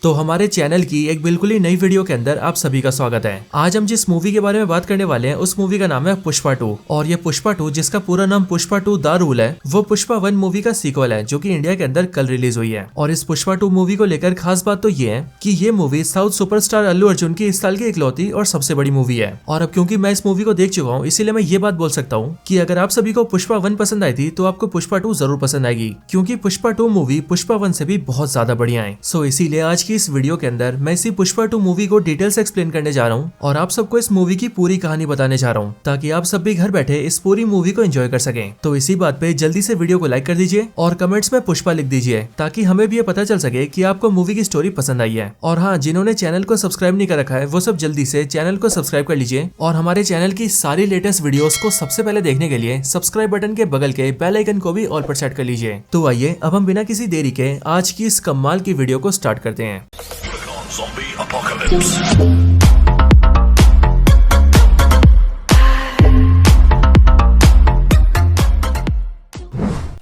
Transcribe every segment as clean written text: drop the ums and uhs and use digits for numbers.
तो हमारे चैनल की एक बिल्कुल ही नई वीडियो के अंदर आप सभी का स्वागत है। आज हम जिस मूवी के बारे में बात करने वाले हैं उस मूवी का नाम है पुष्पा 2। और ये पुष्पा 2 जिसका पूरा नाम पुष्पा 2 द रूल है, वो पुष्पा 1 मूवी का सीक्वल है जो कि इंडिया के अंदर कल रिलीज हुई है। और इस पुष्पा 2 मूवी को लेकर खास बात तो ये है कि ये movie south superstar Allu Arjun की इस साल की इकलौती और सबसे बड़ी मूवी है। और अब क्योंकि मैं इस मूवी को देख चुका हूँ इसीलिए मैं ये बात बोल सकता हूँ कि अगर आप सभी को पुष्पा 1 पसंद आई थी तो आपको पुष्पा 2 जरूर पसंद आएगी, क्योंकि पुष्पा 2 मूवी पुष्पा 1 से भी बहुत ज्यादा बढ़िया है। सो इसीलिए आज की इस वीडियो के अंदर मैं इसी पुष्पा 2 मूवी को डिटेल से एक्सप्लेन करने जा रहा हूँ और आप सबको इस मूवी की पूरी कहानी बताने जा रहा हूँ ताकि आप सब भी घर बैठे इस पूरी मूवी को एंजॉय कर सकें। तो इसी बात पे जल्दी से वीडियो को लाइक कर दीजिए और कमेंट्स में पुष्पा लिख दीजिए ताकि हमें भी ये पता चल सके कि आपको मूवी की स्टोरी पसंद आई है। और हाँ, जिन्होंने चैनल को सब्सक्राइब नहीं कर रखा है वो सब जल्दी से चैनल को सब्सक्राइब कर लीजिए और हमारे चैनल की सारी लेटेस्ट वीडियोस को सबसे पहले देखने के लिए सब्सक्राइब बटन के बगल के बेल आइकन को भी ऑल पर सेट कर लीजिए। तो आइए अब हम बिना किसी देरी के आज की इस कमाल की वीडियो को स्टार्ट करते हैं। Zombie apocalypse.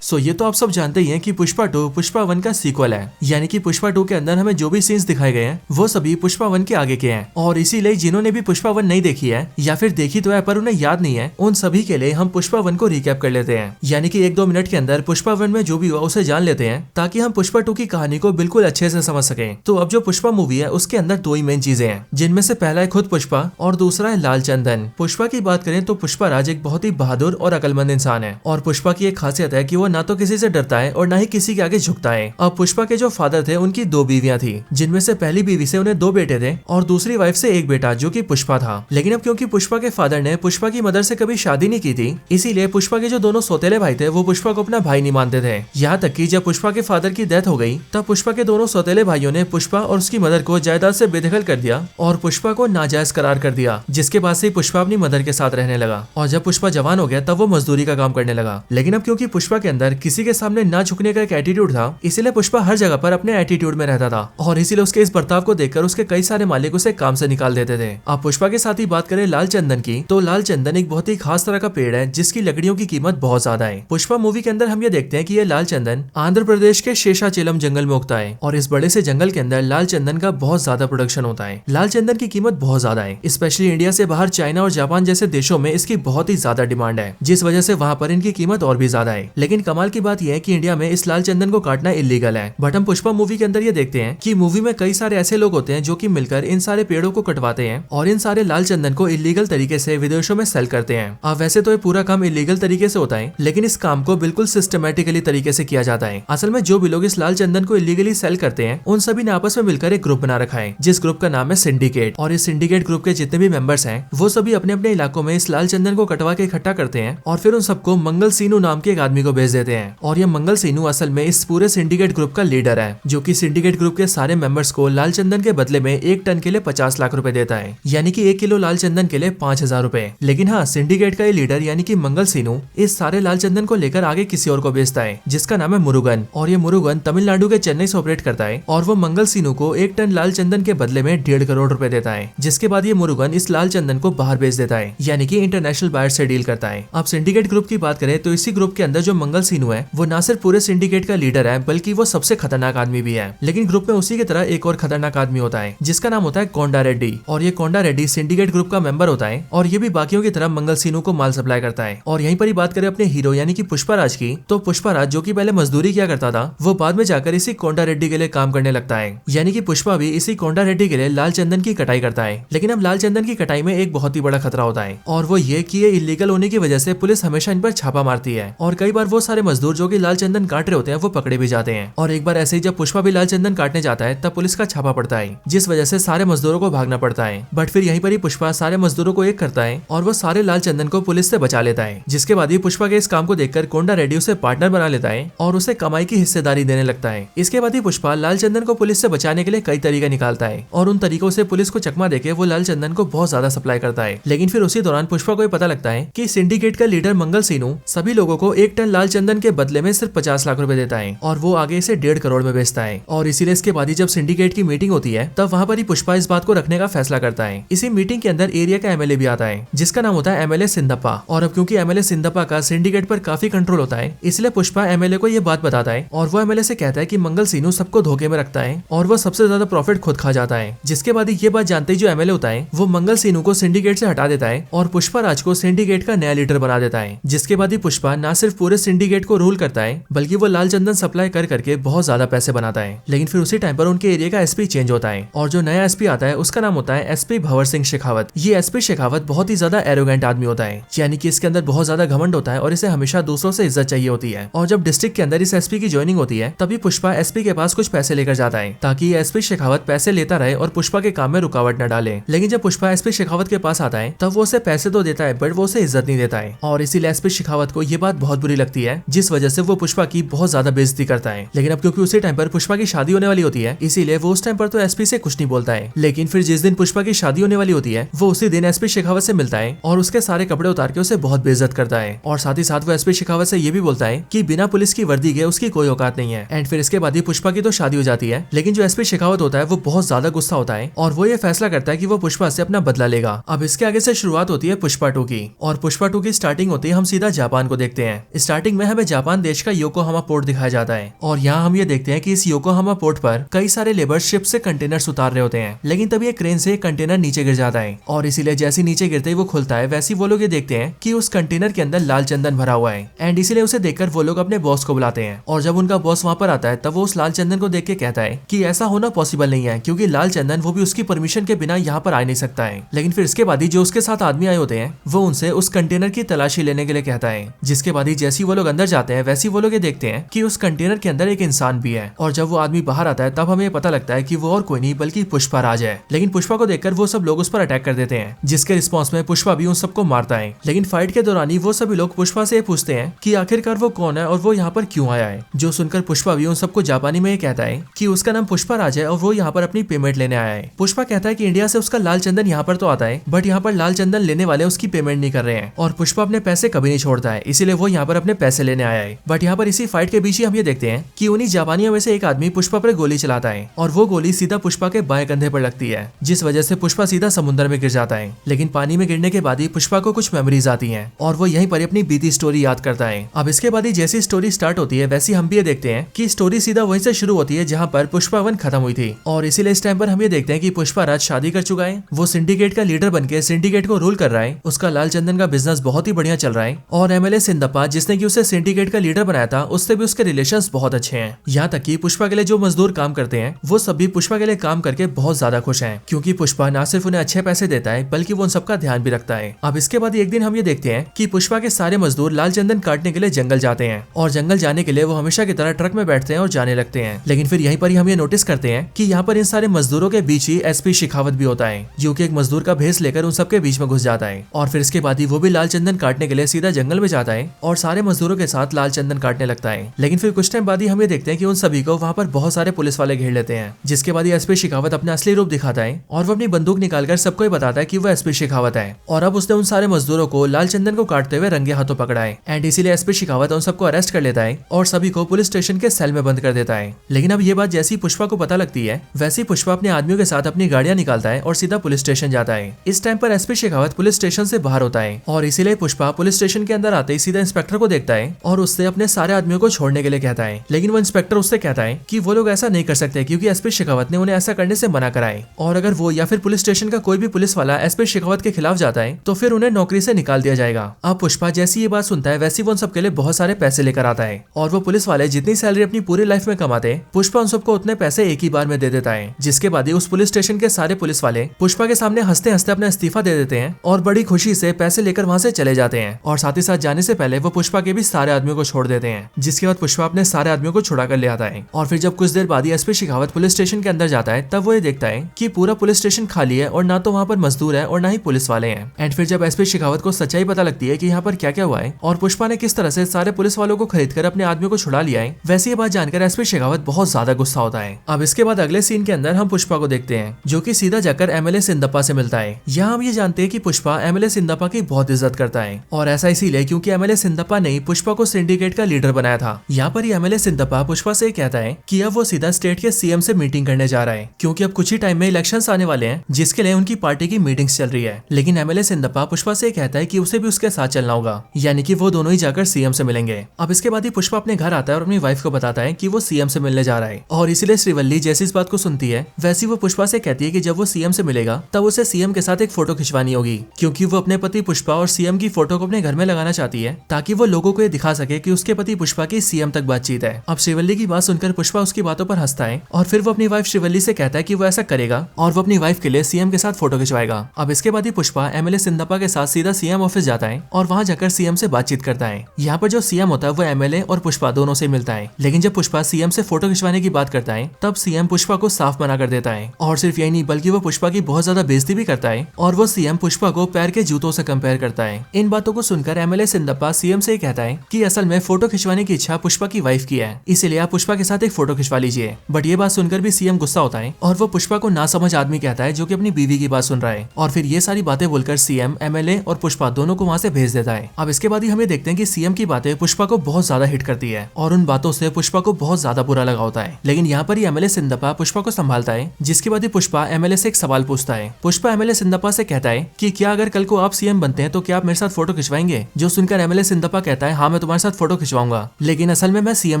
सो ये तो आप सब जानते ही हैं कि पुष्पा 2 पुष्पा 1 का सीक्वल है, यानी कि पुष्पा 2 के अंदर हमें जो भी सीन्स दिखाए गए हैं वो सभी पुष्पा 1 के आगे के हैं। और इसीलिए जिन्होंने भी पुष्पा 1 नहीं देखी है या फिर देखी तो है पर उन्हें याद नहीं है, उन सभी के लिए हम पुष्पा 1 को रिकैप कर लेते हैं, यानी कि 1-2 मिनट के अंदर पुष्पा 1 में जो भी हुआ उसे जान लेते हैं ताकि हम पुष्पा 2 की कहानी को बिल्कुल अच्छे से समझ सकें। तो अब जो पुष्पा मूवी है उसके अंदर दो ही मेन चीजें हैं, जिनमें से पहला है खुद पुष्पा और दूसरा है लाल चंदन। पुष्पा की बात करें तो पुष्पा राज एक बहुत ही बहादुर और अकलमंद इंसान है और पुष्पा की एक खासियत है कि वो ना तो किसी से डरता है और ना ही किसी के आगे झुकता है। अब पुष्पा के जो फादर थे उनकी 2 बीवियां थी, जिनमें से पहली बीवी से उन्हें 2 बेटे थे और दूसरी वाइफ से 1 बेटा जो कि पुष्पा था। लेकिन अब क्योंकि पुष्पा के फादर ने पुष्पा की मदर से कभी शादी नहीं की थी, इसीलिए पुष्पा के जो दोनों सौतेले भाई थे वो पुष्पा को अपना भाई नहीं मानते थे। यहाँ तक कि जब पुष्पा के फादर की डेथ हो गई तब पुष्पा के दोनों सौतेले भाइयों ने पुष्पा और उसकी मदर को जायदाद से बेदखल कर दिया और पुष्पा को नाजायज करार कर दिया, जिसके बाद से पुष्पा अपनी मदर के साथ रहने लगा। और जब पुष्पा जवान हो गया तब वो मजदूरी का काम करने लगा। लेकिन अब क्योंकि पुष्पा के अंदर किसी के सामने ना झुकने का एक एटीट्यूड था, इसीलिए पुष्पा हर जगह पर अपने एटीट्यूड में रहता था और इसीलिए उसके इस बर्ताव को देखकर उसके कई सारे मालिक उसे काम से निकाल देते थे। अब पुष्पा के साथ ही बात करें लाल चंदन की, तो लाल चंदन एक बहुत ही खास तरह का पेड़ है जिसकी लकड़ियों की कीमत बहुत ज्यादा है। पुष्पा मूवी के अंदर हम ये देखते हैं कि ये लाल चंदन आंध्र प्रदेश के शेषाचलम जंगल में उगता है और इस बड़े से जंगल के अंदर लाल चंदन का बहुत ज्यादा प्रोडक्शन होता है। लाल चंदन की कीमत बहुत ज्यादा है, स्पेशली इंडिया से बाहर चाइना और जापान जैसे देशों में इसकी बहुत ही ज्यादा डिमांड है, जिस वजह से वहाँ पर इनकी कीमत और भी ज्यादा है। लेकिन कमाल की बात यह है कि इंडिया में इस लाल चंदन को काटना इलीगल है। बट हम पुष्पा मूवी के अंदर ये देखते हैं कि मूवी में कई सारे ऐसे लोग होते हैं जो कि मिलकर इन सारे पेड़ों को कटवाते हैं और इन सारे लाल चंदन को इलीगल तरीके से विदेशों में सेल करते हैं। अब वैसे तो ये पूरा काम इलीगल तरीके से होता है, लेकिन इस काम को बिल्कुल सिस्टमेटिकली तरीके से किया जाता है। असल में जो भी लोग इस लाल चंदन को इलीगली सेल करते हैं उन सभी ने आपस में मिलकर एक ग्रुप बना रखा है, जिस ग्रुप का नाम है सिंडिकेट। और इस सिंडिकेट ग्रुप के जितने भी मेंबर्स हैं वो सभी अपने अपने इलाकों में इस लाल चंदन को कटवा के इकट्ठा करते हैं और फिर उन सबको मंगल सीनू नाम के एक आदमी को भेज देते हैं। और ये मंगल सीनू असल में इस पूरे सिंडिकेट ग्रुप का लीडर है, जो कि सिंडिकेट ग्रुप के सारे मेंबर्स को लाल चंदन के बदले में 1 टन के लिए 50 लाख रुपए देता है, यानी कि 1 किलो लाल चंदन के लिए 5000 रुपए। लेकिन हाँ, सिंडिकेट का ये लीडर यानी कि मंगल सीनू इस सारे लाल चंदन को लेकर आगे किसी और को बेचता है, जिसका नाम है मुरुगन। और ये मुरुगन तमिलनाडु के चेन्नई से ऑपरेट करता है और वो मंगल सीनू को 1 टन लाल चंदन के बदले में 1.5 करोड़ रुपए देता है, जिसके बाद ये मुरुगन इस लाल चंदन को बाहर बेच देता है, यानी कि इंटरनेशनल बायर से डील करता है। अब सिंडिकेट ग्रुप की बात करें तो इसी ग्रुप के अंदर जो मंगल सीनू है वो ना सिर्फ पूरे सिंडिकेट का लीडर है बल्कि वो सबसे खतरनाक आदमी भी है। लेकिन ग्रुप में उसी की तरह एक और खतरनाक आदमी होता है जिसका नाम होता है कोंडा रेड्डी। और ये कोंडा रेड्डी सिंडिकेट ग्रुप का मेंबर होता है और ये भी बाकियों की तरह मंगल सीनू को माल सप्लाई करता है। और यहीं पर ही बात करें अपने हीरो यानी कि पुष्पा राज की, तो पुष्पा राज जो कि पहले मजदूरी किया करता था वो बाद में जाकर इसी कोंडा रेड्डी के लिए काम करने लगता है, यानी कि पुष्पा भी इसी कोंडा रेड्डी के लिए लाल चंदन की कटाई करता है। लेकिन अब लाल चंदन की कटाई में एक बहुत ही बड़ा खतरा होता है और वो ये कि ये इलीगल होने की वजह से पुलिस हमेशा इन पर छापा मारती है और कई बार वो सारे मजदूर जो कि लाल चंदन काट रहे होते हैं वो पकड़े भी जाते हैं। और एक बार ऐसे ही जब पुष्पा भी लाल चंदन काटने जाता है तब पुलिस का छापा पड़ता है, जिस वजह से सारे मजदूरों को भागना पड़ता है। बट फिर यहीं पर ही पुष्पा सारे मजदूरों को एक करता है और वो सारे लाल चंदन को पुलिस से बचा लेता है, जिसके बाद ही पुष्पा के इस काम को देखकर कोंडा रेड्डी उसे पार्टनर बना लेता है और उसे कमाई की हिस्सेदारी देने लगता है। इसके बाद ही पुष्पा लाल चंदन को पुलिस से बचाने के लिए कई तरीके निकालता है और उन तरीकों से पुलिस को चकमा देके वो लाल चंदन को बहुत ज्यादा सप्लाई करता है। लेकिन फिर उसी दौरान पुष्पा को पता लगता है कि सिंडिकेट का लीडर मंगल सीनू सभी लोगों को 1 टन लाल चंदन चंदन के बदले में सिर्फ 50 लाख रुपए देता है और वो आगे इसे 1.5 करोड़ में बेचता है। और इसीलिए इसके बाद ही जब सिंडिकेट की मीटिंग होती है तब वहाँ पर ही पुष्पा इस बात को रखने का फैसला करता है। इसी मीटिंग के अंदर एरिया का एमएलए भी आता है जिसका नाम होता है एमएलए सिंदप्पा। और अब क्योंकि एमएलए सिंदप्पा का सिंडिकेट पर काफी कंट्रोल होता है इसलिए पुष्पा एमएलए को ये बात बताता है और वो एमएलए से कहता है कि मंगल सीनू सबको धोखे में रखता है और वो सबसे ज्यादा प्रॉफिट खुद खा जाता है। जिसके बाद ये बात जानते ही जो एमएलए होता है वो मंगल सीनू को सिंडिकेट से हटा देता है और पुष्पा राज को सिंडिकेट का नया लीडर बना देता है। जिसके बाद ही पुष्पा न सिर्फ पूरे सिंडिकेट को रूल करता है बल्कि वो लाल चंदन सप्लाई कर करके बहुत ज्यादा पैसे बनाता है। लेकिन फिर उसी टाइम पर उनके एरिया का एसपी चेंज होता है और जो नया एसपी आता है उसका नाम होता है एसपी भंवर सिंह शेखावत। ये एसपी शेखावत बहुत ही ज्यादा एरोगेंट आदमी होता है, यानी कि इसके अंदर बहुत ज्यादा घमंड होता है और इसे हमेशा दूसरों से इज्जत चाहिए होती है। और जब डिस्ट्रिक्ट के अंदर इस एसपी की ज्वाइनिंग होती है तभी पुष्पा एसपी के पास कुछ पैसे लेकर जाता है ताकि एसपी शेखावत पैसे लेता रहे और पुष्पा के काम में रुकावट न डाले। लेकिन जब पुष्पा एसपी शेखावत के पास आता है तब वो उसे पैसे तो देता है बट वो उसे इज्जत नहीं देता है और इसीलिए एसपी शेखावत को ये बात बहुत बुरी लगती है जिस वजह से वो पुष्पा की बहुत ज्यादा बेइज्जती करता है। लेकिन अब क्योंकि उसी टाइम पर पुष्पा की शादी होने वाली होती है इसीलिए वो उस टाइम पर तो एसपी से कुछ नहीं बोलता है। लेकिन फिर जिस दिन पुष्पा की शादी होने वाली होती है वो उसी दिन एसपी शेखावत से मिलता है और उसके सारे कपड़े उतार के उसे बहुत बेइज्जत करता है और साथ ही साथ वो एसपी शेखावत से ये भी बोलता है कि बिना पुलिस की वर्दी के उसकी कोई औकात नहीं है। एंड फिर इसके बाद ही पुष्पा की तो शादी हो जाती है लेकिन जो एसपी शेखावत होता है वो बहुत ज्यादा गुस्सा होता है और वो ये फैसला करता है कि वो पुष्पा से अपना बदला लेगा। अब इसके आगे से शुरुआत होती है पुष्पा 2 की और पुष्पा 2 की स्टार्टिंग होती है हम सीधा जापान को देखते हैं। स्टार्टिंग में हमें जापान देश का योकोहामा पोर्ट दिखाया जाता है और यहाँ हम ये देखते हैं कि इस योकोहामा पोर्ट पर कई सारे लेबर शिप से कंटेनर्स उतार रहे होते हैं। लेकिन तभी एक क्रेन से एक कंटेनर नीचे गिर जाता है और इसीलिए जैसे नीचे गिरते ही वो खुलता है वैसे वो लोग ये देखते हैं कि उस कंटेनर के अंदर लाल चंदन भरा हुआ है। एंड इसीलिए उसे देखकर वो लोग अपने बॉस को बुलाते हैं और जब उनका बॉस वहाँ पर आता है तब वो उस लाल चंदन को देख के कहता है कि ऐसा होना पॉसिबल नहीं है क्योंकि लाल चंदन वो भी उसकी परमिशन के बिना यहाँ पर आ नहीं सकता है। लेकिन फिर इसके बाद ही जो उसके साथ आदमी आए होते हैं वो उनसे उस कंटेनर की तलाशी लेने के लिए कहता है। जिसके बाद ही जैसे वो लोग अंदर जाते हैं वैसे वो लोग ये देखते हैं कि उस कंटेनर के अंदर एक इंसान भी है और जब वो आदमी बाहर आता है तब हमें पता लगता है कि वो और कोई नहीं बल्कि पुष्पा राज है। लेकिन पुष्पा को देखकर वो सब लोग उस पर अटैक कर देते हैं जिसके रिस्पॉन्स में पुष्पा भी उन सबको मारता है। लेकिन फाइट के दौरान ही वो सभी लोग पुष्पा से पूछते हैं कि आखिरकार वो कौन है और वो यहाँ पर क्यों आया है। जो सुनकर पुष्पा भी उन सबको जापानी में ये कहता है कि उसका नाम पुष्पा राज है और वो यहाँ पर अपनी पेमेंट लेने आया है। पुष्पा कहता है कि इंडिया से उसका लाल चंदन यहाँ पर तो आता है बट यहाँ पर लाल चंदन लेने वाले उसकी पेमेंट नहीं कर रहे हैं और पुष्पा अपने पैसे कभी नहीं छोड़ता है इसीलिए वो यहाँ पर अपने पैसे लेने आया है। बट यहाँ पर इसी फाइट के बीच ही हम ये देखते हैं कि उन्हीं जापानियों में से एक आदमी पुष्पा पर गोली चलाता है और वो गोली सीधा पुष्पा के बाएं कंधे पर लगती है जिस वजह से पुष्पा सीधा समुद्र में गिर जाता है। लेकिन पानी में गिरने के बाद ही पुष्पा को कुछ मेमोरीज आती हैं और वो यहीं पर अपनी बीती स्टोरी याद करता है। अब इसके बाद ही जैसी स्टोरी स्टार्ट होती है वैसी हम भी ये देखते हैं कि स्टोरी सीधा वहीं से शुरू होती है जहाँ पर पुष्पा 1 खत्म हुई थी और इसीलिए इस टाइम पर हम ये देखते हैं कि पुष्पा राज शादी कर चुका है, वो सिंडिकेट का लीडर बनके सिंडिकेट को रूल कर रहा है, उसका लाल चंदन का बिजनेस बहुत ही बढ़िया चल रहा है और एमएलए सिंदप्पा जिसने कि उसे सिंडिकेट का लीडर बनाया था उससे भी उसके रिलेशंस बहुत अच्छे हैं। यहाँ तक कि पुष्पा के लिए जो मजदूर काम करते हैं वो सभी पुष्पा के लिए काम करके बहुत ज्यादा खुश हैं क्योंकि पुष्पा न सिर्फ उन्हें अच्छे पैसे देता है बल्कि वो उन सबका ध्यान भी रखता है। अब इसके बाद एक दिन हम ये देखते हैं कि पुष्पा के सारे मजदूर लाल चंदन काटने के लिए जंगल जाते हैं और जंगल जाने के लिए वो हमेशा की तरह ट्रक में बैठते हैं और जाने लगते हैं। लेकिन फिर यहीं पर ही हम ये नोटिस करते हैं कि यहाँ पर इन सारे मजदूरों के बीच ही एसपी शेखावत भी होता है जो कि एक मजदूर का भेस लेकर उन सबके बीच में घुस जाता है और फिर इसके बाद ही वो भी लाल चंदन काटने के लिए सीधा जंगल में जाता है और सारे मजदूरों के साथ लाल चंदन काटने लगता है। लेकिन फिर कुछ टाइम बाद ही हम ये देखते हैं कि उन सभी को वहाँ पर बहुत सारे पुलिस वाले घेर लेते हैं जिसके बाद एसपी शेखावत अपना असली रूप दिखाता है और वो अपनी बंदूक निकालकर सबको ही बताता है कि वो एसपी शेखावत है और अब उसने उन सारे मजदूरों को लाल चंदन को काटते हुए रंगे हाथों पकड़ा है। एंड इसीलिए एसपी शेखावत उन सबको अरेस्ट कर लेता है और सभी को पुलिस स्टेशन के सेल में बंद कर देता है। लेकिन अब ये बात जैसी पुष्पा को पता लगती है वैसी पुष्पा अपने आदमियों के साथ अपनी गाड़ियां निकालता है और सीधा पुलिस स्टेशन जाता है। इस टाइम पर एसपी शेखावत पुलिस स्टेशन से बाहर होता है और इसीलिए पुष्पा पुलिस स्टेशन के अंदर आते ही सीधा इंस्पेक्टर को देखता है और उससे अपने सारे आदमियों को छोड़ने के लिए कहता है। लेकिन वो इंस्पेक्टर उससे कहता है कि वो लोग ऐसा नहीं कर सकते क्योंकि एसपी शेखावत ने उन्हें ऐसा करने से मना करा है और अगर वो या फिर पुलिस स्टेशन का कोई भी पुलिस वाला एसपी शेखावत के खिलाफ जाता है तो फिर उन्हें नौकरी से निकाल दिया जाएगा। अब पुष्पा जैसी ये बात सुनता है वैसी वो उन सबके लिए बहुत सारे पैसे लेकर आता है और वो पुलिस वाले जितनी सैलरी अपनी पूरी लाइफ में कमाते हैं पुष्पा उन सबको उतने पैसे एक ही बार में दे देता है। जिसके बाद ही उस पुलिस स्टेशन के सारे पुलिस वाले पुष्पा के सामने हंसते हंसते अपना इस्तीफा दे देते हैं और बड़ी खुशी से पैसे लेकर वहाँ से चले जाते हैं और साथ ही साथ जाने से पहले वो पुष्पा के भी सारे आदमियों को छोड़ देते हैं। जिसके बाद पुष्पा अपने सारे आदमियों को छुड़ा कर ले आता है और फिर जब कुछ देर बाद ही एसपी शेखावत पुलिस स्टेशन के अंदर जाता है तब वो ये देखता है कि पूरा पुलिस स्टेशन खाली है और ना तो वहाँ पर मजदूर है और ना ही पुलिस वाले हैं। एंड फिर जब एसपी शेखावत को सच्चाई पता लगती है कि यहाँ पर क्या क्या हुआ है और पुष्पा ने किस तरह से सारे पुलिस वालों को खरीद कर अपने आदमियों को छुड़ा लिया है वैसे ये बात जानकर एसपी शेखावत बहुत ज्यादा गुस्सा होता है। अब इसके बाद अगले सीन के अंदर हम पुष्पा को देखते हैं जो कि सीधा जाकर एमएलए सिंदप्पा से मिलता है। यहाँ हम ये जानते हैं कि पुष्पा एमएलए सिंदप्पा की बहुत इज्जत करता है और ऐसा इसीलिए क्योंकि एमएलए सिंदप्पा ने पुष्पा को सिंडिकेट का लीडर बनाया था। यहाँ पर एमएलए सिंदप्पा पुष्पा से कहता है कि अब वो सीधा स्टेट के सीएम से मीटिंग करने जा रहा है, क्योंकि अब कुछ ही टाइम में इलेक्शंस आने वाले हैं, जिसके लिए उनकी पार्टी की मीटिंग्स चल रही है। लेकिन एमएलए सिंदप्पा पुष्पा से कहता है कि उसे भी उसके साथ चलना होगा, यानी कि वो दोनों ही जाकर सीएम से मिलेंगे। अब इसके बाद ही पुष्पा अपने घर आता है और अपनी वाइफ को बताता है कि वो सीएम से मिलने जा रहा है। और इसीलिए श्रीवल्ली जैसी इस बात को सुनती है, वैसी वो पुष्पा से कहती है कि जब वो सीएम से मिलेगा तब उसे सीएम के साथ एक फोटो खिंचवानी होगी, क्योंकि वो अपने पति पुष्पा और सीएम की फोटो को अपने घर में लगाना चाहती है, ताकि वो लोगों को ये दिखा सके कि उसके पति पुष्पा की सीएम तक बातचीत है। अब श्रीवल्ली की बात सुनकर पुष्पा उसकी बातों पर हंसता है और फिर वो अपनी वाइफ श्रीवल्ली से कहता है कि वो ऐसा करेगा और वो अपनी वाइफ के लिए सीएम के साथ फोटो खिंचवाएगा। अब इसके बाद ही पुष्पा एमएलए सिंदप्पा के साथ सीधा सीएम ऑफिस जाता है और वहां जाकर सीएम से बातचीत करता है। यहाँ पर जो सीएम होता है वो एमएलए और पुष्पा दोनों से मिलता है, लेकिन जब पुष्पा सीएम से फोटो खिंचवाने की बात करता है तब सीएम पुष्पा को साफ मना कर देता है। और सिर्फ यही नहीं बल्कि वो पुष्पा की बहुत ज्यादा बेइज्जती भी करता है और वो सीएम पुष्पा को पैर के जूतों से कंपेयर करता है। इन बातों को सुनकर एमएलए सिंदप्पा सीएम से कहता है कि असल में फोटो खिंचवाने की इच्छा पुष्पा की वाइफ की है, इसीलिए आप पुष्पा के साथ एक फोटो खिंचवा लीजिए। बट ये बात सुनकर भी सीएम गुस्सा होता है और वो पुष्पा को नासमझ आदमी कहता है, जो कि अपनी बीवी की बात सुन रहा है। और फिर ये सारी बातें बोलकर सीएम एमएलए और पुष्पा दोनों को वहां से भेज देता है। अब इसके बाद ही हम ये देखते हैं कि सीएम की बातें पुष्पा को बहुत ज्यादा हिट करती है और उन बातों से पुष्पा को बहुत ज्यादा बुरा लगा होता है। लेकिन यहाँ पर ही एमएलए सिंदप्पा पुष्पा को संभालता है, जिसके बाद ही पुष्पा एमएलए से एक सवाल पूछता है। पुष्पा एमएलए सिंदप्पा से कहता है कि क्या अगर कल को आप सीएम बनते हैं तो क्या आप मेरे साथ फोटो खिंचवाएंगे? जो सुनकर एमएलए सिंदप्पा कहता है, हाँ मैं तुम्हारे साथ फोटो खिंचवाऊंगा, लेकिन असल में मैं सीएम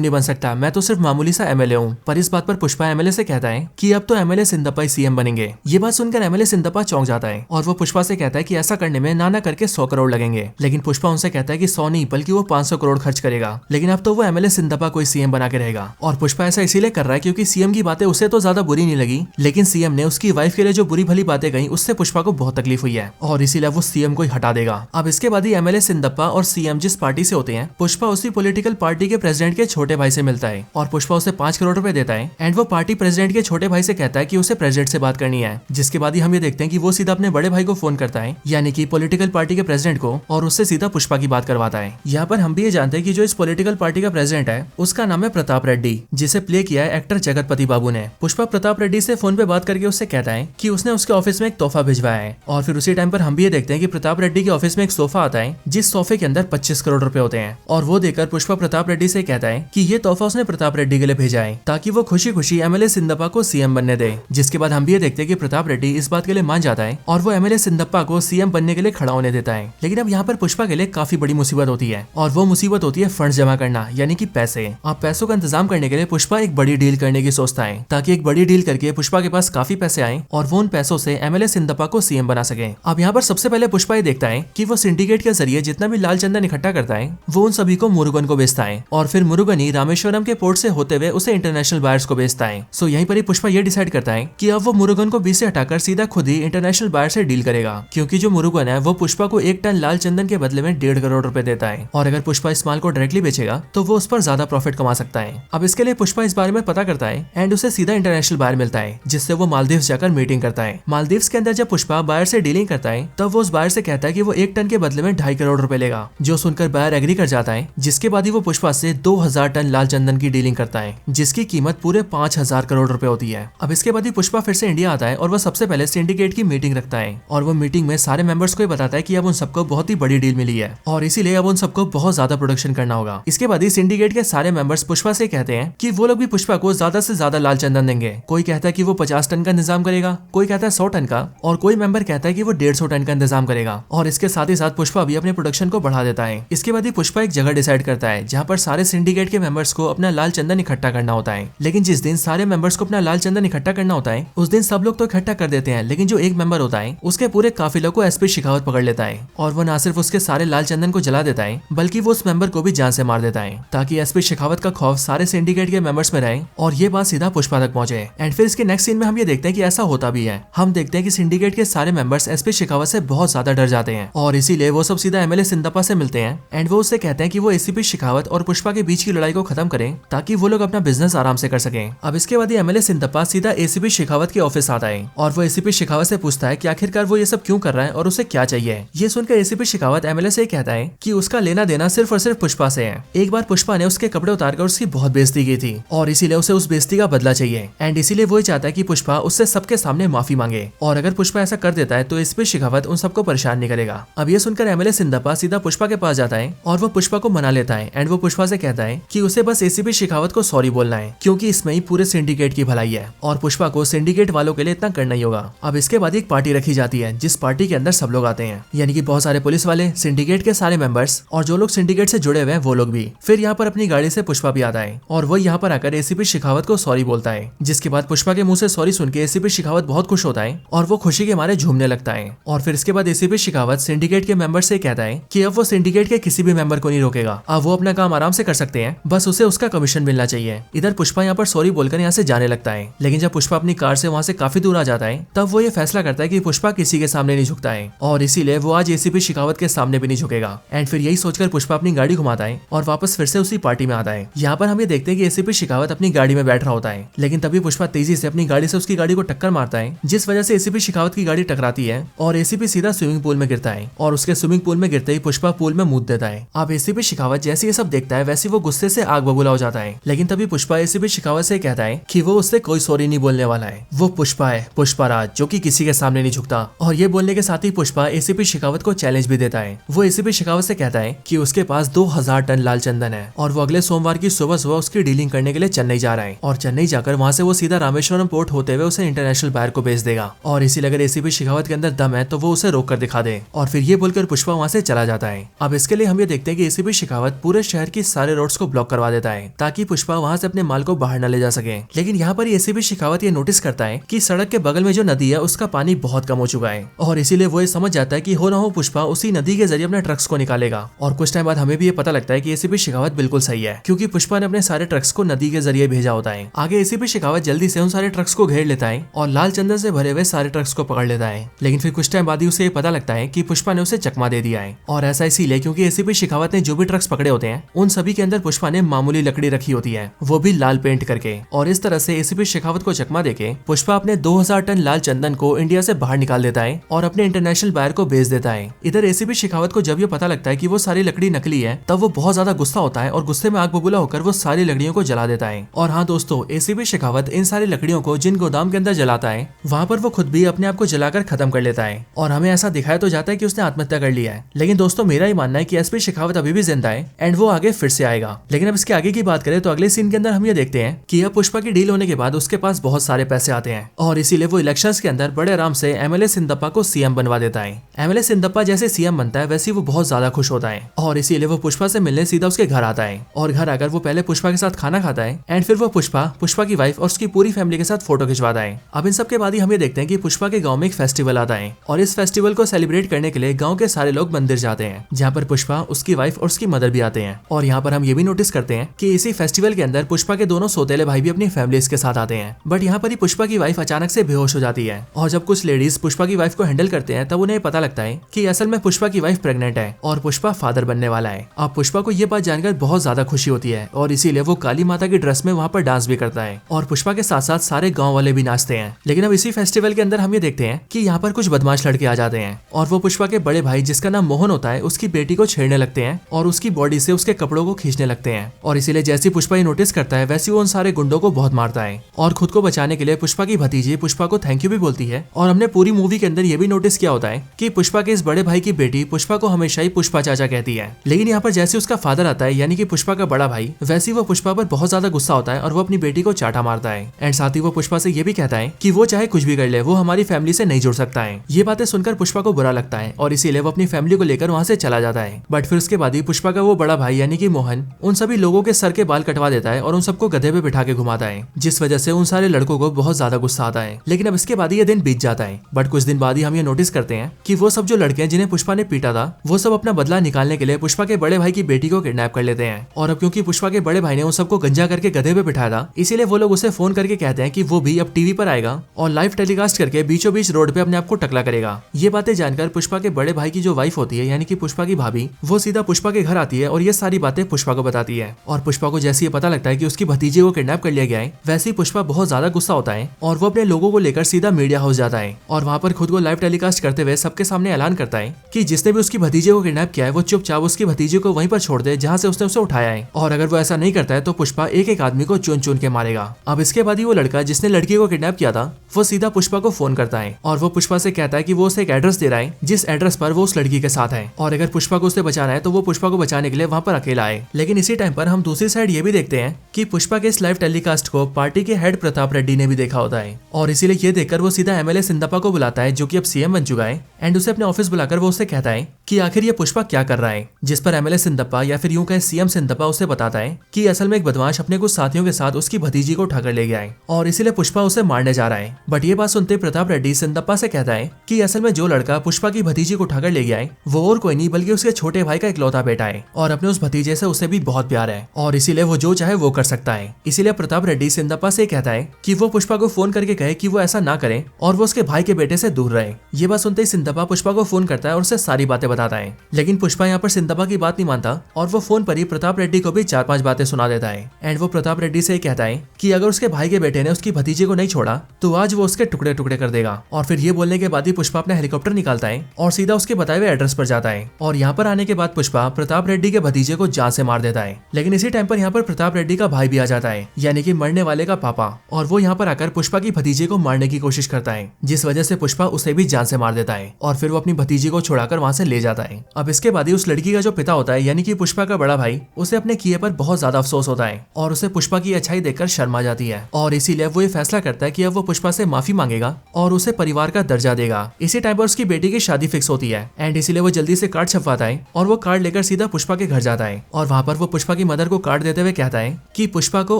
नहीं बन सकता, मैं तो सिर्फ मामूली सा एमएलए हूँ। पर इस बात पर पुष्पा एमएलए से कहता है कि अब तो एमएलए सिंदप्पा ही सीएम बनेंगे। ये बात सुनकर एमएलए सिंदप्पा चौंक जाता है और वो पुष्पा से कहता है कि ऐसा करने में ना करके 100 करोड़ लगेंगे। लेकिन पुष्पा उनसे कहता है कि 100 नहीं बल्कि वो 500 करोड़ खर्च करेगा, लेकिन अब तो वो एमएलए सिंदप्पा को सीएम बना के रहेगा। और पुष्पा ऐसा इसीलिए कर रहा है क्योंकि सीएम की बातें उसे तो ज्यादा बुरी नहीं लगी, लेकिन सीएम ने उसकी वाइफ के लिए जो बुरी भली बातें कही उससे पुष्पा को बहुत तकलीफ हुई है और इसीलिए वो सीएम को ही हटा देगा। अब इसके बाद ही एमएलए सिंदप्पा और सीएम जिस पार्टी से होते हैं, पुष्पा उसी पॉलिटिकल पार्टी के प्रेसिडेंट के छोटे भाई से मिलता है और पुष्पा उसे 5 करोड़ रुपए देता है एंड वो पार्टी प्रेसिडेंट के छोटे भाई से कहता है कि उसे प्रेसिडेंट से बात करनी है। जिसके बाद ही हम ये देखते हैं कि वो सीधा अपने बड़े भाई को फोन करता है, यानी कि पॉलिटिकल पार्टी के प्रेसिडेंट को, और उससे सीधा पुष्पा की बात करवाता है। यहाँ पर हम भी ये जानते हैं कि जो इस पॉलिटिकल पार्टी का प्रेसिडेंट है उसका नाम है प्रताप रेड्डी, जिसे प्ले किया है एक्टर जगतपति बाबू ने। पुष्पा प्रताप रेड्डी से फोन पे बात करके उससे कहता है कि उसने उसके ऑफिस में एक तोहफा भिजवाया है। और फिर उसी टाइम पर हम भी ये देखते हैं कि प्रताप रेड्डी के ऑफिस में एक सोफा आता है, जिस सोफे के अंदर 25 करोड़ रुपए होते हैं। और वो देकर पुष्पा प्रताप रेड्डी से कहता है कि ये तोहफा उसने प्रताप रेड्डी के लिए भेजा है ताकि वो खुशी खुशी एमएलए सिंदप्पा को सीएम बनने दे। जिसके बाद हम भी ये देखते हैं कि प्रताप रेड्डी इस बात के लिए मान जाता है और वो एमएलए सिंदप्पा को सीएम बनने के लिए खड़ा होने देता है। लेकिन अब यहाँ पर पुष्पा के लिए काफी बड़ी मुसीबत होती है और वो मुसीबत होती है फंड जमा करना, यानी कि पैसे। अब पैसों का इंतजाम करने के लिए पुष्पा एक बड़ी डील करने की सोचता है, ताकि एक बड़ी डील करके पुष्पा के पास काफी पैसे आए और वो उन पैसों से एमएलए सिंदप्पा को सीएम बना सके। अब यहाँ पर सबसे पहले पुष्पा ये देखता है कि वो सिंडिकेट के जरिए जितना भी लाल चंदन इकट्ठा करता है वो उन सभी को मुरुगन को बेचता है और फिर मुरुगन ही रामेश्वरम के पोर्ट से होते हुए उसे इंटरनेशनल बायर्स को बेचता है। सो यहीं पर ही पुष्पा ये डिसाइड करता है कि अब वो मुरुगन को बीच से हटाकर सीधा खुद ही इंटरनेशनल बायर से डील करेगा, क्योंकि जो मुरुगन है वो पुष्पा को 1 टन लाल चंदन के बदले में 1.5 करोड़ रुपए देता है और अगर पुष्पा इस माल को डायरेक्टली बेचेगा तो वो उस पर ज्यादा प्रॉफिट कमा सकता है। अब इसके लिए पुष्पा इस बारे में पता करता है एंड उसे सीधा इंटरनेशनल बायर मिलता है, जिससे वो मालदीव जाकर मीटिंग करता है। मालदीव के अंदर जब पुष्पा बायर से डीलिंग करता है तब वो उस बायर से कहता है कि वो 1 टन के बदले में 2.5 करोड़ रुपए लेगा, जो सुनकर बायर एग्री कर जाता है। जिसके बाद ही वो पुष्पा से 2000 टन लाल चंदन की डीलिंग करता है, जिसकी कीमत पूरे 5000 करोड़ रुपए होती है। अब इसके बाद ही पुष्पा फिर से इंडिया आता है और वो सबसे पहले सिंडिकेट की मीटिंग रखता है और वो मीटिंग में सारे मेंबर्स को बताता है कि अब उन सबको बहुत ही बड़ी डील मिली है और इसीलिए अब उन सबको बहुत ज्यादा प्रोडक्शन करना होगा। इसके बाद ही सिंडिकेट के सारे मेंबर्स पुष्पा से कहते हैं कि वो लोग भी पुष्पा को ज्यादा से ज्यादा लाल चंदन देंगे। कोई कहता है कि वो 50 टन का इंतजाम करेगा, कोई कहता है 100 टन का और कोई मेंबर कहता है कि वो 150 टन का इंतजाम करेगा। और इसके साथ ही साथ पुष्पा भी अपने प्रोडक्शन को बढ़ा देता है। इसके बाद ही पुष्पा एक जगह डिसाइड करता है जहाँ पर सारे सिंडिकेट के मेंबर्स को अपना लाल चंदन इकट्ठा करना होता है। लेकिन जिस दिन सारे मेंबर्स को अपना लाल चंदन इकट्ठा करना होता है उस दिन सब लोग तो इकट्ठा कर देते हैं, लेकिन जो एक मेंबर होता है उसके पूरे काफिले को एसपी शेखावत पकड़ लेता है और वो ना सिर्फ उसके सारे लाल चंदन को जला देता है बल्कि वो उस मेंबर को भी जान से मार देता है, ताकि एसपी शेखावत का खौफ सारे सिंडिकेट के मेंबर्स में रहे और ये बात सीधा पुष्पा तक पहुंचे। एंड फिर इसके नेक्स्ट सीन में हम ये देखते हैं कि ऐसा होता भी है। हम देखते हैं कि सिंडिकेट के सारे मेंबर्स एसपी शेखावत से बहुत ज्यादा डर जाते हैं और इसीलिए वो सब सीधा एमएलए सिंदप्पा से मिलते हैं एंड वो उससे कहते हैं कि वो एसीपी शेखावत और पुष्पा के बीच की लड़ाई को खत्म करें ताकि वो लोग अपना बिजनेस आराम से कर सकें। अब इसके बाद एमएलए सिंदप्पा सीधा एसीपी शेखावत के ऑफिस आता है और वो एसीपी शेखावत से पूछता है कि आखिरकार वो ये सब क्यों कर रहा है और उसे क्या चाहिए। ये सुनकर एसीपी शेखावत एमएलए से कहता है कि उसका लेना देना सिर्फ और सिर्फ पुष्पा से है। एक बार पुष्पा ने उसके कपड़े उतारकर उसकी बहुत बेइज्जती की थी और इसीलिए उसे उस बेइज्जती का बदला चाहिए एंड इसीलिए वो चाहता है कि पुष्पा उससे सबके सामने माफी मांगे और अगर पुष्पा ऐसा कर देता है तो एसीपी शेखावत उन सबको परेशान नहीं करेगा। अब ये सुनकर एमएलए सिंदप्पा सीधा पुष्पा के पास जाता है और वो पुष्पा पुष्पा को मना लेता है एंड वो पुष्पा से कहता है कि उसे बस एसीपी शेखावत को सॉरी बोलना है क्योंकि इसमें ही पूरे सिंडिकेट की भलाई है और पुष्पा को सिंडिकेट वालों के लिए इतना करना ही होगा। अब इसके बाद एक पार्टी रखी जाती है जिस पार्टी के अंदर सब लोग आते हैं, यानी कि बहुत सारे पुलिस वाले, सिंडिकेट के सारे मेंबर्स और जो लोग सिंडिकेट से जुड़े हुए हैं वो लोग भी। फिर यहाँ पर अपनी गाड़ी से पुष्पा भी आता है और वो यहाँ पर आकर एसीपी शेखावत को सॉरी बोलता है, जिसके बाद पुष्पा के मुंह से सॉरी सुन के एसीपी शेखावत बहुत खुश होता है और वो खुशी के मारे झूमने लगता है। और फिर इसके बाद एसीपी शेखावत सिंडिकेट के मेंबर से कहता है कि अब वो सिंडिकेट के किसी भी मेंबर को नहीं रोकेगा, अब वो अपना काम आराम से कर सकते हैं, बस उसे उसका कमीशन मिलना चाहिए। इधर पुष्पा यहाँ पर सॉरी बोलकर यहाँ से जाने लगता है, लेकिन जब पुष्पा अपनी कार से वहाँ से काफी दूर आ जाता है तब वो ये फैसला करता है कि पुष्पा किसी के सामने नहीं झुकता है और इसीलिए वो आज एसीपी शेखावत के सामने भी नहीं झुकेगा। एंड फिर यही सोचकर पुष्पा अपनी गाड़ी घुमाता है और वापस फिर से उसी पार्टी में आता है। यहाँ पर हम ये देखते हैं कि एसीपी शेखावत अपनी गाड़ी में बैठ रहा होता है, लेकिन तभी पुष्पा तेजी से अपनी गाड़ी से उसकी गाड़ी को टक्कर मारता है, जिस वजह से एसीपी शेखावत की गाड़ी टकराती है और एसीपी सीधा स्विमिंग पूल में गिरता है और उसके स्विमिंग पूल में गिरते ही पुष्पा पूल में मूत देता है। अब एसीपी शेखावत जैसे ये सब देखता है वैसे वो गुस्से से आग बबूला हो जाता है, लेकिन तभी पुष्पा एसीपी शेखावत से कहता है कि वो उससे कोई सॉरी नहीं बोलने वाला है, वो पुष्पा है, पुष्पा राज, जो कि किसी के सामने नहीं झुकता। और ये बोलने के साथ ही पुष्पा एसीपी शेखावत को चैलेंज भी देता है। वो एसीपी शेखावत से कहता है कि उसके पास 2000 टन लाल चंदन है और वो अगले सोमवार की सुबह सुबह उसकी डीलिंग करने के लिए चेन्नई जा रहा है और चेन्नई जाकर वहाँ से वो सीधा रामेश्वरम पोर्ट होते हुए उसे इंटरनेशनल बायर को बेच देगा और इसीलिए अगर एसीपी शेखावत के अंदर दम है तो वो उसे रोक कर दिखा दे। और फिर ये बोलकर पुष्पा वहाँ से चला जाता है। अब इसके लिए हम ये देखते हैं कि एसीपी शेखावत पूरे शहर की सारे रोड्स को ब्लॉक करवा देता है ताकि पुष्पा वहाँ से अपने माल को बाहर न ले जा सके। लेकिन यहाँ पर एसीपी शेखावत ये नोटिस करता है कि सड़क के बगल में जो नदी है उसका पानी बहुत कम हो चुका है और इसीलिए वो ये समझ जाता है कि हो ना हो पुष्पा उसी नदी के जरिए अपने ट्रक्स को निकालेगा। और कुछ टाइम बाद हमें भी ये पता लगता है कि एसीपी शेखावत बिल्कुल सही है क्योंकि पुष्पा ने अपने सारे ट्रक्स को नदी के जरिए भेजा होता है। आगे एसीपी शेखावत जल्दी से उन सारे ट्रक्स को घेर लेता है और लाल चंदन से भरे हुए सारे ट्रक्स को पकड़ लेता है। लेकिन फिर कुछ टाइम बाद ही उसे ये पता लगता है कि पुष्पा ने उसे चकमा दे दिया है और ऐसा इसीलिए क्योंकि एसीपी शेखावत ने जो भी ट्रक्स पकड़े होते हैं उन सभी के अंदर पुष्पा ने मामूली लकड़ी रखी होती है, वो भी लाल पेंट करके। और इस तरह से एसीपी शेखावत को चकमा देके पुष्पा अपने 2000 टन लाल चंदन को इंडिया से बाहर निकाल देता है और अपने इंटरनेशनल बायर को बेच देता है। इधर एसीपी शेखावत को जब ये पता लगता है कि वो सारी लकड़ी नकली है तब वो बहुत ज्यादा गुस्सा होता है और गुस्से में आग बबूला होकर वो सारी लकड़ियों को जला देता है। और हाँ दोस्तों, एसीपी शेखावत इन सारी लकड़ियों को जिन गोदाम के अंदर जलाता है वहाँ पर वो खुद भी अपने आप को जलाकर खत्म कर लेता है और हमें ऐसा दिखाया तो जाता है कि उसने आत्महत्या कर लिया है। लेकिन दोस्तों मेरा ही मानना है कि एसपी शेखावत अभी भी जिंदा है एंड वो आगे फिर से आएगा। लेकिन अब इसके आगे की बात करें तो अगले सीन के अंदर हम ये देखते हैं कि अब पुष्पा की डील होने के बाद उसके पास बहुत सारे पैसे आते हैं और इसीलिए वो इलेक्शंस के अंदर बड़े आराम से एमएलए सिंदप्पा को सीएम बनवा देता है। एमएलए सिंदप्पा जैसे सीएम बनता है वैसे वो बहुत ज्यादा खुश होता है और इसीलिए वो पुष्पा से मिलने सीधा उसके घर आता है और घर आकर वो पहले पुष्पा के साथ खाना खाता है एंड फिर वो पुष्पा की वाइफ और उसकी पूरी फैमिली के साथ फोटो खिंचवाता है। अब इन सब के बाद ही हम ये देखते हैं कि पुष्पा के गांव में एक फेस्टिवल आता है और इस फेस्टिवल को सेलिब्रेट करने के लिए गांव के सारे लोग मंदिर जाते हैं जहाँ पर पुष्पा, उसकी वाइफ और उसकी मदर भी आते हैं। और यहाँ पर हम ये भी नोटिस करते हैं कि इसी फेस्टिवल के अंदर पुष्पा के दोनों सौतेले भाई भी अपनी फैमिलीज के साथ आते हैं। बट यहाँ पर ही पुष्पा की वाइफ अचानक से बेहोश हो जाती है और जब कुछ लेडीज पुष्पा की वाइफ को हैंडल करते हैं तब उन्हें पता लगता है कि असल में पुष्पा की वाइफ प्रेग्नेंट है और पुष्पा फादर बनने वाला है। अब पुष्पा को ये बात जानकर बहुत ज्यादा खुशी होती है और इसीलिए वो काली माता की ड्रेस में वहाँ पर डांस भी करता है और पुष्पा के साथ साथ सारे गाँव वाले भी नाचते हैं। लेकिन अब इसी फेस्टिवल के अंदर हम ये देखते हैं कि यहाँ पर कुछ बदमाश लड़के आ जाते हैं और वो पुष्पा के बड़े भाई जिसका नाम मोहन होता है उसकी बेटी को छेड़ने लगते हैं और उसकी बॉडी से उसके कपड़ों को खींचने लगते हैं। और इसीलिए जैसी पुष्पा ये नोटिस करता है वैसे वो उन सारे गुंडों को बहुत मारता है और खुद को बचाने के लिए पुष्पा की भतीजी पुष्पा को थैंक यू भी बोलती है। और हमने पूरी मूवी के अंदर ये भी नोटिस किया होता है कि पुष्पा के इस बड़े भाई की बेटी पुष्पा को हमेशा ही पुष्पा चाचा कहती है। लेकिन यहाँ पर जैसे उसका फादर आता है यानी कि पुष्पा का बड़ा भाई, वैसे वो पुष्पा पर बहुत ज्यादा गुस्सा होता है और वो अपनी बेटी को चाटा मारता है एंड साथ ही वो पुष्पा से ये भी कहता है कि वो चाहे कुछ भी कर ले वो हमारी फैमिली से नहीं जुड़ सकता है। ये बातें सुनकर पुष्पा को बुरा लगता है और इसीलिए वो अपनी फैमिली को लेकर वहाँ से चला जाता है। बट फिर उसके बाद ही पुष्पा का वो बड़ा भाई यानी कि मोहन उन सभी लोगों के सर के बाल कटवा देता है और उन सबको गधे पे बिठा के घुमाता है, जिस वजह से उन सारे लड़कों को बहुत ज्यादा गुस्सा आता है। लेकिन अब इसके बाद ये दिन बीत जाता है। बट कुछ दिन बाद ही हम ये नोटिस करते हैं कि वो सब जो लड़के हैं जिन्हें पुष्पा ने पीटा था वो सब अपना बदला निकालने के लिए पुष्पा के बड़े भाई की बेटी को किडनैप कर लेते हैं। और अब क्योंकि पुष्पा के बड़े भाई ने उन सबको गंजा करके गधे पे बिठाया था इसीलिए वो लोग उसे फोन करके कहते हैं कि वो भी अब टीवी पर आएगा और लाइव टेलीकास्ट करके बीचों बीच रोड पे अपने आप को टकला करेगा। ये बातें जानकर पुष्पा के बड़े भाई की जो वाइफ होती है यानी कि पुष्पा की भाभी, वो सीधा पुष्पा के घर आती है और ये सारी बातें पुष्पा को बताती है। और पुष्पा को जैसे ये पता लगता है कि उसकी भतीजी को किडनैप कर लिया गया है वैसे ही पुष्पा बहुत ज्यादा गुस्सा होता है और वो अपने लोगों को लेकर सीधा मीडिया हाउस जाता है और वहाँ पर खुद को लाइव टेलीकास्ट करते हुए सबके सामने ऐलान करता है कि जिसने भी उसकी भतीजे को किडनैप किया है वो चुपचाप उसकी भतीजे को वहीं पर छोड़ दे जहाँ से उसने उसे उठाया है और अगर वो ऐसा नहीं करता है तो पुष्पा एक एक आदमी को चुन चुन के मारेगा। अब इसके बाद ही वो लड़का जिसने लड़की को किडनैप किया था वो सीधा पुष्पा को फोन करता है और वो पुष्पा से कहता है कि वो उसे एक एड्रेस दे रहा है जिस एड्रेस पर वो उस लड़की के साथ है और अगर पुष्पा को उसे बचाना है तो वो पुष्पा को बचाने के लिए वहाँ पर अकेला आए। लेकिन इसी टाइम पर हम दूसरी साइड ये भी देखते हैं कि पुष्पा के इस लाइव टेलीकास्ट को पार्टी के हेड प्रताप रेड्डी ने भी देखा होता है और इसीलिए ये देखकर वो सीधा एमएलए सिंदप्पा को बुलाता है जो कि अब सीएम बन चुका है एंड उसे अपने ऑफिस बुलाकर वो उससे कहता है कि आखिर ये पुष्पा क्या कर रहा है। जिस पर एमएलए सिंदप्पा या फिर यूं कहे सीएम सिंदप्पा उसे बताता है कि असल में एक बदमाश अपने कुछ साथियों के साथ उसकी भतीजी को उठाकर ले गया है और इसीलिए पुष्पा उसे मारने जा रहा है। बट ये बात सुनते प्रताप रेड्डी सिंदप्पा से कहता है कि असल में जो लड़का पुष्पा की भतीजी को उठाकर ले गया है वो और कोई नहीं बल्कि उसके छोटे भाई का इकलौता बेटा है और अपने उस भतीजे से उसे भी बहुत प्यार है और इसीलिए वो जो चाहे वो कर सकता है। इसीलिए प्रताप रेड्डी सिंदप्पा से कहता है कि वो पुष्पा को फोन करके कहे कि वो ऐसा ना करे और वो उसके भाई के बेटे से दूर रहे। ये बात सुनते ही सिंदप्पा पुष्पा को फोन करता है और उसे सारी बातें बताता है। लेकिन पुष्पा यहाँ पर सिंदप्पा की बात नहीं मानता और वो फोन पर ही प्रताप रेड्डी को भी 4-5 बातें सुना देता है एंड वो प्रताप रेड्डी से कहता है कि अगर उसके भाई के बेटे ने उसकी भतीजे को नहीं छोड़ा तो आज वो उसके टुकड़े टुकड़े कर देगा। और फिर ये बोलने के बाद ही पुष्पा अपना हेलीकॉप्टर निकालता है और सीधा उसके बताए हुए एड्रेस पर जाता है और यहाँ पर आने के बाद पुष्पा प्रताप रेड्डी के भतीजे को जान से मार देता है। लेकिन इसी टाइम पर यहाँ पर प्रताप रेड्डी का भाई भी आ जाता है यानी कि मरने वाले का पापा और वो यहाँ पर आकर पुष्पा की भतीजे को मारने की कोशिश करता है जिस वजह से पुष्पा उसे भी जान से मार देता है और फिर वो अपनी भतीजी को छुड़ाकर वहाँ से ले जाता है। अब इसके बाद ही उस लड़की का जो पिता होता है यानी कि पुष्पा का बड़ा भाई उसे अपने किए पर बहुत ज्यादा अफसोस होता है और उसे पुष्पा की अच्छाई देखकर शर्म आ जाती है और इसीलिए वो ये फैसला करता है कि अब वो पुष्पा से माफी मांगेगा और उसे परिवार का दर्जा देगा। इसी टाइम पर उसकी बेटी की शादी फिक्स होती है एंड इसीलिए वो जल्दी से कार्ड छपवाता है और वो कार्ड लेकर सीधा पुष्पा के घर जाता है और वहाँ पर वो पुष्पा की मदर को कार्ड देते हुए कहता है कि पुष्पा को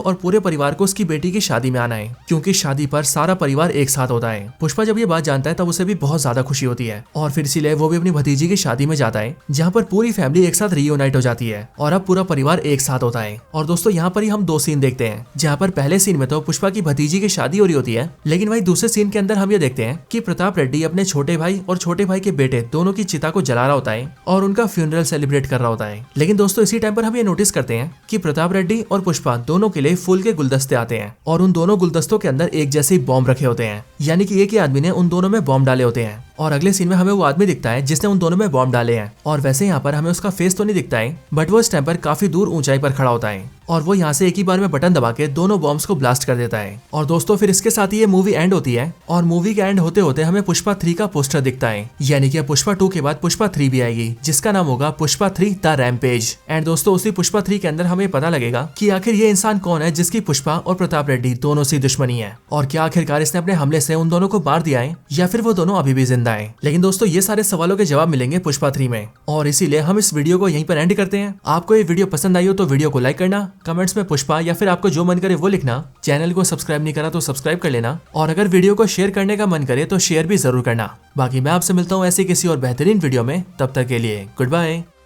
और पूरे परिवार को उसकी बेटी की शादी में आना है क्योंकि शादी पर सारा परिवार एक साथ होता है। पुष्पा जब ये बात जानता है तब उसे भी बहुत ज्यादा खुशी होती है और फिर इसीलिए वो भी अपनी भतीजी की शादी में जाता है जहाँ पर पूरी फैमिली एक साथ रीयूनाइट हो जाती है और अब पूरा परिवार एक साथ होता है। और दोस्तों यहाँ पर ही हम 2 सीन देखते हैं जहाँ पर पहले सीन में तो पुष्पा की भतीजी की शादी हो रही होती है लेकिन वही दूसरे सीन के अंदर हम ये देखते हैं कि प्रताप रेड्डी अपने छोटे भाई और छोटे भाई के बेटे दोनों की चिता को जला रहा होता है और उनका फ्यूनरल सेलिब्रेट कर रहा होता है। लेकिन दोस्तों इसी टाइम पर हम ये नोटिस करते हैं कि प्रताप रेड्डी और पुष्पा दोनों के लिए फूल के गुलदस्ते आते हैं और उन दोनों गुलदस्तों के अंदर एक जैसे ही बॉम्ब रखे होते हैं यानी कि एक ही आदमी ने उन दोनों में बॉम्ब डाले होते हैं। और अगले सीन में हमें वो आदमी दिखता है जिसने उन दोनों में बॉम्ब डाले हैं और वैसे यहाँ पर हमें उसका फेस तो नहीं दिखता है बट वो इस टाइम पर काफी दूर ऊंचाई पर खड़ा होता है और वो यहाँ से एक ही बार में बटन दबा के दोनों बॉम्ब्स को ब्लास्ट कर देता है। और दोस्तों फिर इसके साथ ही ये मूवी एंड होती है और मूवी के एंड होते होते हमें पुष्पा 3 का पोस्टर दिखता है यानी कि पुष्पा 2 के बाद पुष्पा 3 भी आएगी जिसका नाम होगा पुष्पा 3 द रैम्पेज। एंड दोस्तों उसी पुष्पा 3 के अंदर हमें पता लगेगा कि आखिर ये इंसान कौन है जिसकी पुष्पा और प्रताप रेड्डी दोनों से दुश्मनी है और क्या आखिरकार इसने अपने हमले से उन दोनों को मार दिया है या फिर वो दोनों अभी भी जिंदा है। लेकिन दोस्तों ये सारे सवालों के जवाब मिलेंगे पुष्पा 3 में और इसीलिए हम इस वीडियो को यहीं पर एंड करते हैं। आपको ये वीडियो पसंद आई हो तो वीडियो को लाइक करना, कमेंट्स में पुष्पा या फिर आपको जो मन करे वो लिखना, चैनल को सब्सक्राइब नहीं करा तो सब्सक्राइब कर लेना और अगर वीडियो को शेयर करने का मन करे तो शेयर भी जरूर करना। बाकी मैं आपसे मिलता हूँ ऐसे किसी और बेहतरीन वीडियो में, तब तक के लिए गुड बाय।